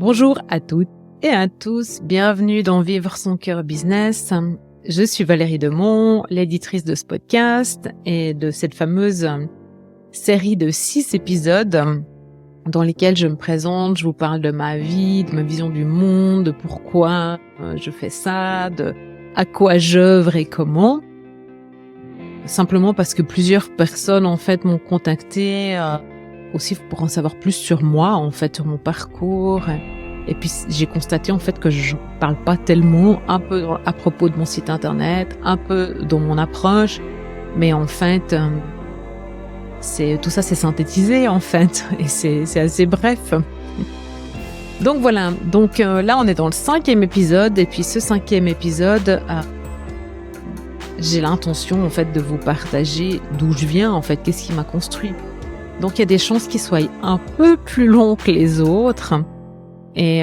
Bonjour à toutes et à tous, bienvenue dans Vivre son cœur business. Je suis Valérie Demont, l'éditrice de ce podcast et de cette fameuse série de 6 épisodes dans lesquels je me présente, je vous parle de ma vie, de ma vision du monde, de pourquoi je fais ça, de à quoi j'œuvre et comment. Simplement parce que plusieurs personnes en fait m'ont contacté aussi pour en savoir plus sur moi, en fait, sur mon parcours. Et puis j'ai constaté en fait que je parle pas tellement, un peu à propos de mon site internet, un peu dans mon approche, mais en fait, tout ça c'est synthétisé en fait, et c'est assez bref. Donc voilà, là on est dans le 5e épisode, et puis ce 5e épisode, j'ai l'intention en fait de vous partager d'où je viens en fait, qu'est-ce qui m'a construit. Donc il y a des chances qu'il soit un peu plus long que les autres. Et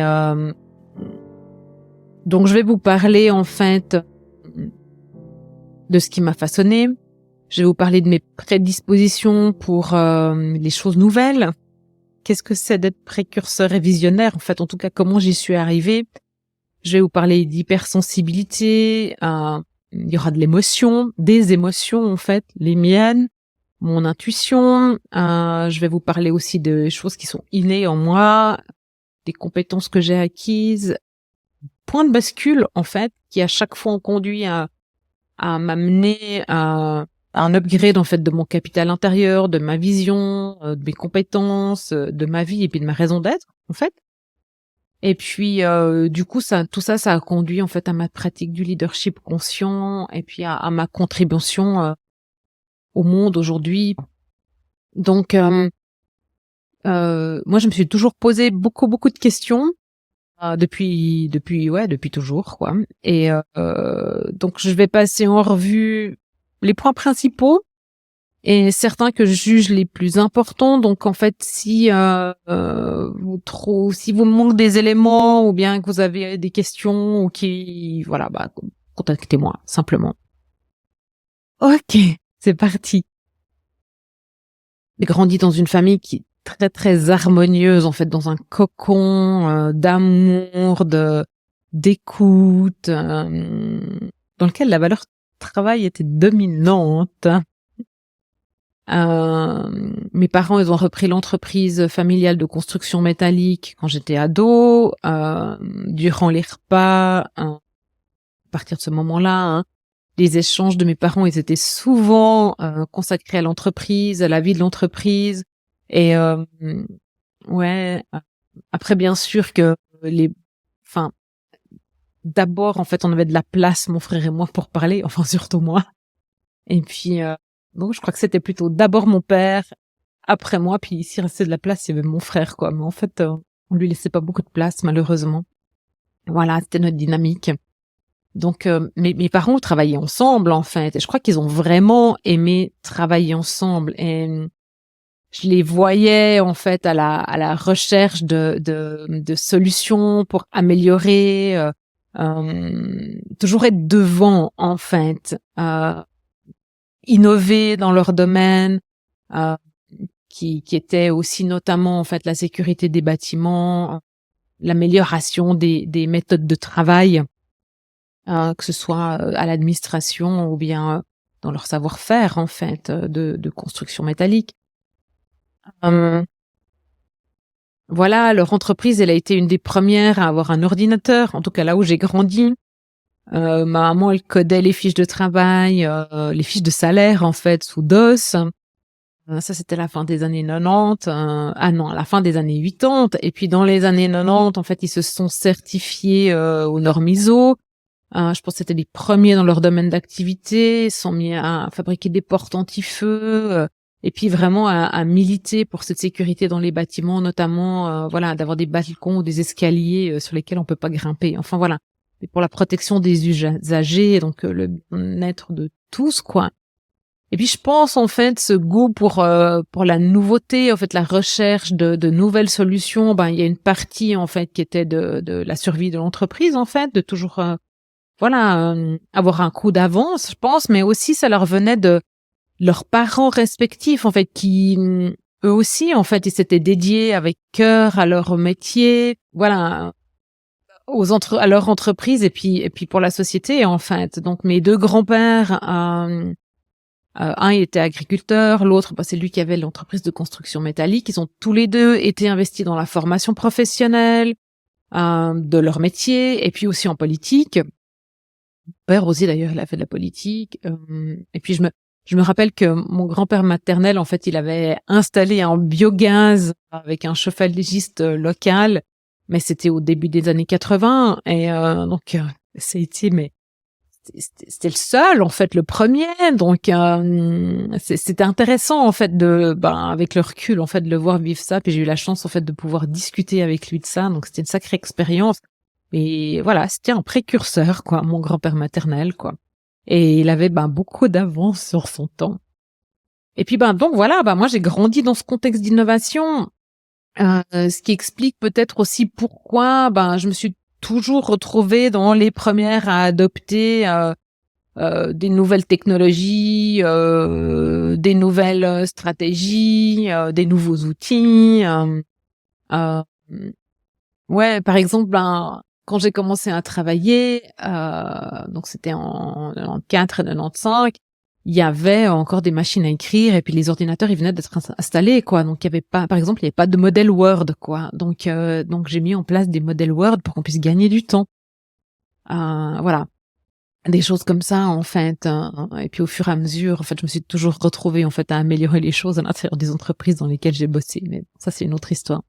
donc je vais vous parler en fait de ce qui m'a façonné. Je vais vous parler de mes prédispositions pour les choses nouvelles. Qu'est-ce que c'est d'être précurseur et visionnaire, en fait, en tout cas comment j'y suis arrivée. Je vais vous parler d'hypersensibilité. Il y aura de l'émotion, des émotions en fait, les miennes, mon intuition. Je vais vous parler aussi de choses qui sont innées en moi, des compétences que j'ai acquises, point de bascule en fait, qui à chaque fois ont conduit à m'amener à un upgrade en fait de mon capital intérieur, de ma vision, de mes compétences, de ma vie et puis de ma raison d'être en fait. Et puis du coup tout ça a conduit en fait à ma pratique du leadership conscient et puis à ma contribution au monde aujourd'hui. Donc moi, je me suis toujours posé beaucoup de questions depuis toujours, quoi. Et donc, je vais passer en revue les points principaux et certains que je juge les plus importants. Donc, en fait, si vous manque des éléments ou bien que vous avez des questions ou contactez-moi simplement. Ok, c'est parti. J'ai grandi dans une famille qui très harmonieuse en fait, dans un cocon d'amour, d'écoute, dans lequel la valeur travail était dominante. Mes parents, ils ont repris l'entreprise familiale de construction métallique quand j'étais ado. Durant les repas, à partir de ce moment-là, les échanges de mes parents, ils étaient souvent consacrés à l'entreprise, à la vie de l'entreprise. Et après bien sûr que d'abord en fait on avait de la place mon frère et moi pour parler, enfin surtout moi. Et puis donc je crois que c'était plutôt d'abord mon père, après moi, puis s'il restait de la place il y avait mon frère quoi. Mais en fait on lui laissait pas beaucoup de place malheureusement. Voilà, c'était notre dynamique. Donc mes parents travaillaient ensemble en fait, et je crois qu'ils ont vraiment aimé travailler ensemble. Et je les voyais en fait à la recherche de solutions pour améliorer, toujours être devant en fait, innover dans leur domaine, qui était aussi notamment en fait la sécurité des bâtiments, l'amélioration des méthodes de travail, que ce soit à l'administration ou bien dans leur savoir-faire en fait de construction métallique. Voilà, leur entreprise, elle a été une des premières à avoir un ordinateur, en tout cas là où j'ai grandi. Ma maman, elle codait les fiches de travail, les fiches de salaire en fait sous DOS. Ça c'était la fin des années 90, la fin des années 80. Et puis dans les années 90, en fait, ils se sont certifiés aux normes ISO. Je pense que c'était les premiers dans leur domaine d'activité. Ils sont mis à fabriquer des portes anti-feu. Et puis vraiment à militer pour cette sécurité dans les bâtiments, notamment d'avoir des balcons ou des escaliers sur lesquels on peut pas grimper. Enfin voilà, et pour la protection des usagers, donc le bien-être de tous quoi. Et puis je pense en fait ce goût pour la nouveauté, en fait la recherche de nouvelles solutions, il y a une partie en fait qui était de la survie de l'entreprise en fait, de toujours avoir un coup d'avance, je pense, mais aussi ça leur venait de leurs parents respectifs en fait qui eux aussi, en fait, ils s'étaient dédiés avec cœur à leur métier, voilà, à leur entreprise et puis pour la société, en fait. Donc mes deux grands-pères, un il était agriculteur, l'autre, c'est lui qui avait l'entreprise de construction métallique. Ils ont tous les deux été investis dans la formation professionnelle de leur métier et puis aussi en politique. Mon père aussi, d'ailleurs, il a fait de la politique. Et puis je me rappelle que mon grand-père maternel, en fait, il avait installé un biogaz avec un chauffagiste local, mais c'était au début des années 80 et donc ça a été mais c'était le seul, en fait, le premier. Donc c'était intéressant, en fait, avec le recul, en fait, de le voir vivre ça. Puis j'ai eu la chance, en fait, de pouvoir discuter avec lui de ça. Donc c'était une sacrée expérience. Et voilà, c'était un précurseur, quoi, mon grand-père maternel, quoi. Et il avait beaucoup d'avance sur son temps. Et puis donc voilà, moi j'ai grandi dans ce contexte d'innovation, ce qui explique peut-être aussi pourquoi je me suis toujours retrouvée dans les premières à adopter des nouvelles technologies, des nouvelles stratégies, des nouveaux outils. Euh, ouais, par exemple, quand j'ai commencé à travailler, donc c'était en 94 et 95, il y avait encore des machines à écrire et puis les ordinateurs, ils venaient d'être installés, quoi. Donc il y avait pas, par exemple, il y avait pas de modèle Word, quoi. Donc j'ai mis en place des modèles Word pour qu'on puisse gagner du temps. Voilà. Des choses comme ça, en fait. Et puis au fur et à mesure, en fait, je me suis toujours retrouvée, en fait, à améliorer les choses à l'intérieur des entreprises dans lesquelles j'ai bossé. Mais ça, c'est une autre histoire.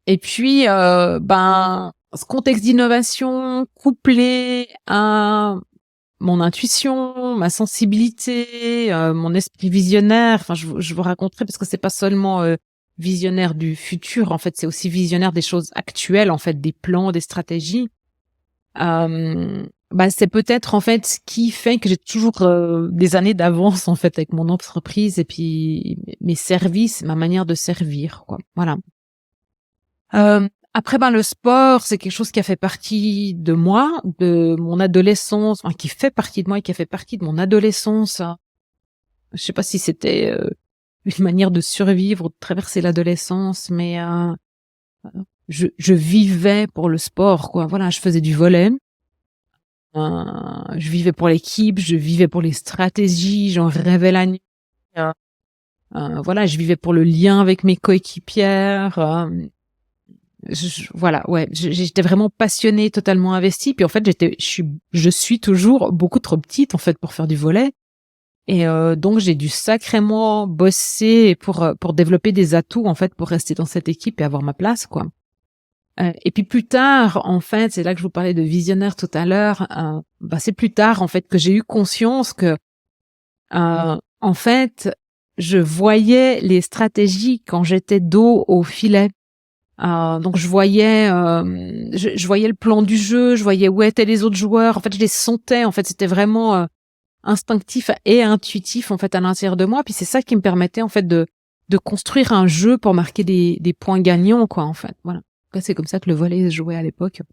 Et puis, ce contexte d'innovation couplé à mon intuition, ma sensibilité, mon esprit visionnaire. Enfin, je vous raconterai parce que c'est pas seulement visionnaire du futur. En fait, c'est aussi visionnaire des choses actuelles. En fait, des plans, des stratégies. C'est peut-être en fait ce qui fait que j'ai toujours des années d'avance en fait avec mon entreprise et puis mes services, ma manière de servir, quoi. Voilà. Après, le sport, c'est quelque chose qui a fait partie de moi, de mon adolescence, enfin, qui fait partie de moi et qui a fait partie de mon adolescence. Je sais pas si c'était une manière de survivre ou de traverser l'adolescence, mais je vivais pour le sport, quoi. Voilà, je faisais du volley. Je vivais pour l'équipe, je vivais pour les stratégies, j'en rêvais la nuit. Voilà, je vivais pour le lien avec mes coéquipières. Voilà, ouais, j'étais vraiment passionnée, totalement investie. Puis en fait, je suis toujours beaucoup trop petite en fait pour faire du volley. Et donc j'ai dû sacrément bosser pour développer des atouts en fait pour rester dans cette équipe et avoir ma place, quoi. Et puis plus tard, en fait, c'est là que je vous parlais de visionnaire tout à l'heure. C'est plus tard en fait que j'ai eu conscience que en fait, je voyais les stratégies quand j'étais dos au filet. Donc je voyais le plan du jeu, je voyais où étaient les autres joueurs. En fait, je les sentais. En fait, c'était vraiment instinctif et intuitif en fait à l'intérieur de moi. Puis c'est ça qui me permettait en fait de construire un jeu pour marquer des points gagnants, quoi. En fait, voilà. C'est comme ça que le volley se jouait à l'époque.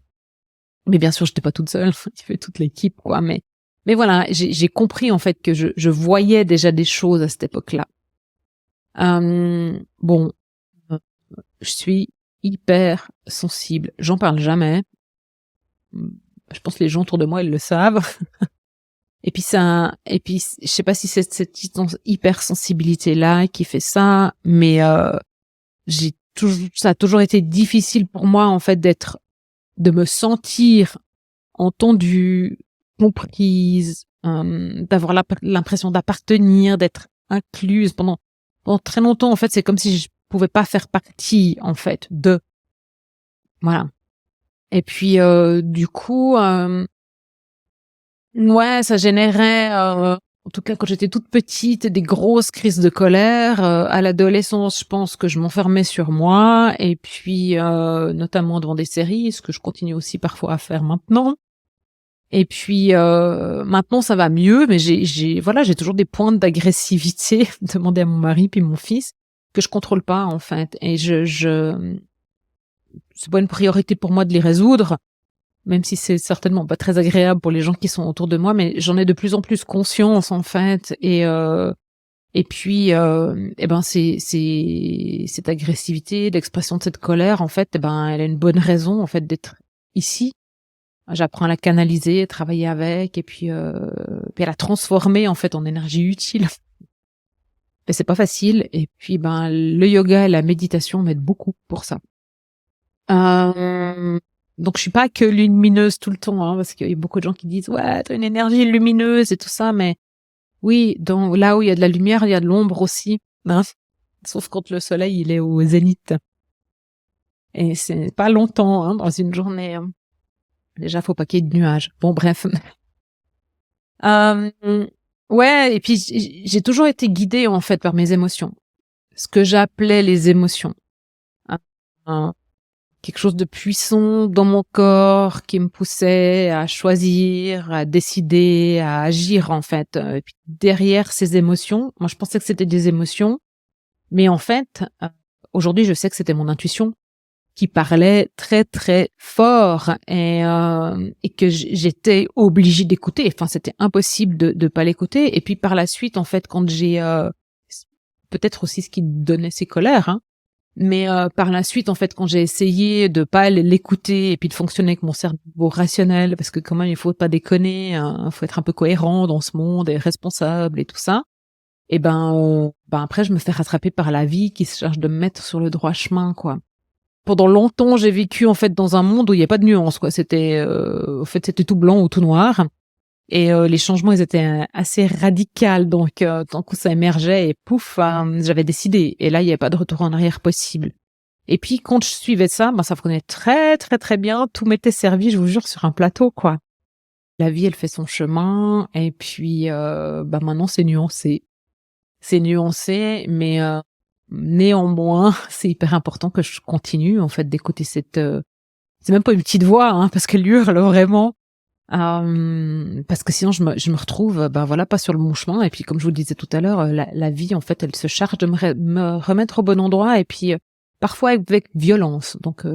Mais bien sûr, j'étais pas toute seule. Il y avait toute l'équipe, quoi. Mais voilà, j'ai compris en fait que je voyais déjà des choses à cette époque-là. Bon, je suis hyper sensible. J'en parle jamais. Je pense que les gens autour de moi, ils le savent. Et puis je sais pas si c'est cette hypersensibilité-là qui fait ça, mais ça a toujours été difficile pour moi, en fait, de me sentir entendue, comprise, d'avoir l'impression d'appartenir, d'être incluse. Pendant très longtemps, en fait, c'est comme si je pouvais pas faire partie, en fait, voilà. Et puis, du coup, ouais, ça générait, en tout cas quand j'étais toute petite, des grosses crises de colère. À l'adolescence, je pense que je m'enfermais sur moi, et puis notamment devant des séries, ce que je continue aussi parfois à faire maintenant. Et puis maintenant ça va mieux, mais j'ai toujours des points d'agressivité demandés à mon mari puis mon fils que je contrôle pas en fait, et c'est pas une priorité pour moi de les résoudre, même si c'est certainement pas très agréable pour les gens qui sont autour de moi, mais j'en ai de plus en plus conscience en fait, et Et puis, cette agressivité, l'expression de cette colère, en fait, elle a une bonne raison, en fait, d'être ici. J'apprends à la canaliser, à travailler avec, et puis à la transformer, en fait, en énergie utile. Et c'est pas facile. Et puis, le yoga et la méditation m'aident beaucoup pour ça. Donc, je suis pas que lumineuse tout le temps, hein, parce qu'il y a beaucoup de gens qui disent, ouais, t'as une énergie lumineuse et tout ça, mais oui, là où il y a de la lumière, il y a de l'ombre aussi, hein. Sauf quand le soleil, il est au zénith. Et c'est pas longtemps, hein, dans une journée, hein. Déjà, faut pas qu'il y ait de nuages. Bon, bref. Ouais, et puis j'ai toujours été guidée, en fait, par mes émotions. Ce que j'appelais les émotions. Hein, quelque chose de puissant dans mon corps qui me poussait à choisir, à décider, à agir, en fait. Et puis derrière ces émotions, moi je pensais que c'était des émotions, mais en fait, aujourd'hui je sais que c'était mon intuition qui parlait très très fort et que j'étais obligée d'écouter. Enfin, c'était impossible de pas l'écouter. Et puis par la suite, en fait, quand j'ai peut-être aussi ce qui donnait ces colères, hein, mais par la suite, en fait, quand j'ai essayé de pas l'écouter et puis de fonctionner avec mon cerveau rationnel, parce que quand même, il faut pas déconner, hein, faut être un peu cohérent dans ce monde et responsable et tout ça. Et après, je me fais rattraper par la vie qui se charge de me mettre sur le droit chemin, quoi. Pendant longtemps, j'ai vécu en fait dans un monde où il y a pas de nuance, quoi. C'était, en fait, c'était tout blanc ou tout noir. Et les changements, ils étaient assez radicaux. Donc, tant que ça émergeait et pouf, j'avais décidé. Et là, il n'y avait pas de retour en arrière possible. Et puis, quand je suivais ça, ça prenait très, très, très bien. Tout m'était servi, je vous jure, sur un plateau, quoi. La vie, elle fait son chemin. Et puis, maintenant, c'est nuancé. C'est nuancé, mais néanmoins, c'est hyper important que je continue, en fait, d'écouter cette... c'est même pas une petite voix, hein, parce qu'elle hurle vraiment. Parce que sinon je me retrouve pas sur le bon chemin. Et puis comme je vous le disais tout à l'heure, la vie en fait elle se charge de me remettre au bon endroit, et puis parfois avec violence. Donc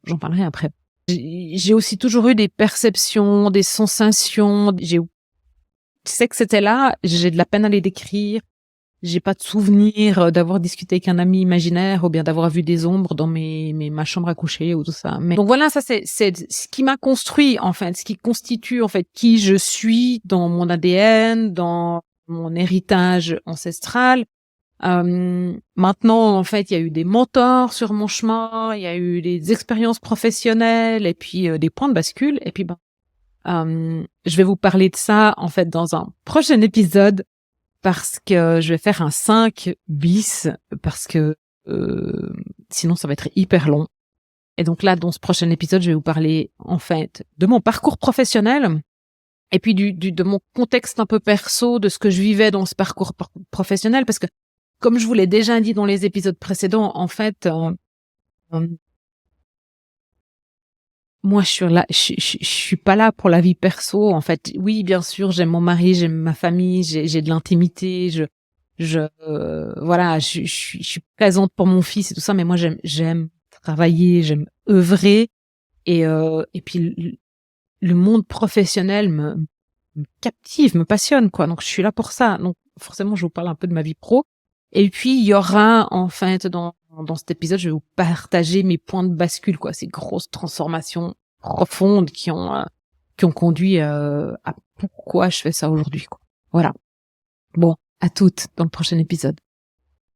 j'en parlerai après. J'ai aussi toujours eu des perceptions, des sensations. Je sais que c'était là, j'ai de la peine à les décrire. J'ai pas de souvenir d'avoir discuté avec un ami imaginaire ou bien d'avoir vu des ombres dans ma chambre à coucher ou tout ça. Mais donc voilà, ça c'est ce qui m'a construit, en fait, ce qui constitue en fait qui je suis dans mon ADN, dans mon héritage ancestral. Maintenant, en fait, il y a eu des mentors sur mon chemin, il y a eu des expériences professionnelles et puis des points de bascule. Et puis je vais vous parler de ça en fait dans un prochain épisode, parce que je vais faire un 5 bis, parce que sinon ça va être hyper long. Et donc là, dans ce prochain épisode, je vais vous parler en fait de mon parcours professionnel et puis de mon contexte un peu perso, de ce que je vivais dans ce parcours professionnel, parce que comme je vous l'ai déjà dit dans les épisodes précédents, en fait, moi, je suis pas là pour la vie perso. En fait, oui, bien sûr, j'aime mon mari, j'aime ma famille, j'ai de l'intimité, je suis présente pour mon fils et tout ça. Mais moi, j'aime travailler, j'aime œuvrer, et puis le monde professionnel me captive, me passionne, quoi. Donc, je suis là pour ça. Donc, forcément, je vous parle un peu de ma vie pro. Et puis, il y aura, en fait, dans cet épisode, je vais vous partager mes points de bascule, quoi. Ces grosses transformations profondes qui ont conduit à pourquoi je fais ça aujourd'hui, quoi. Voilà. Bon, à toutes dans le prochain épisode.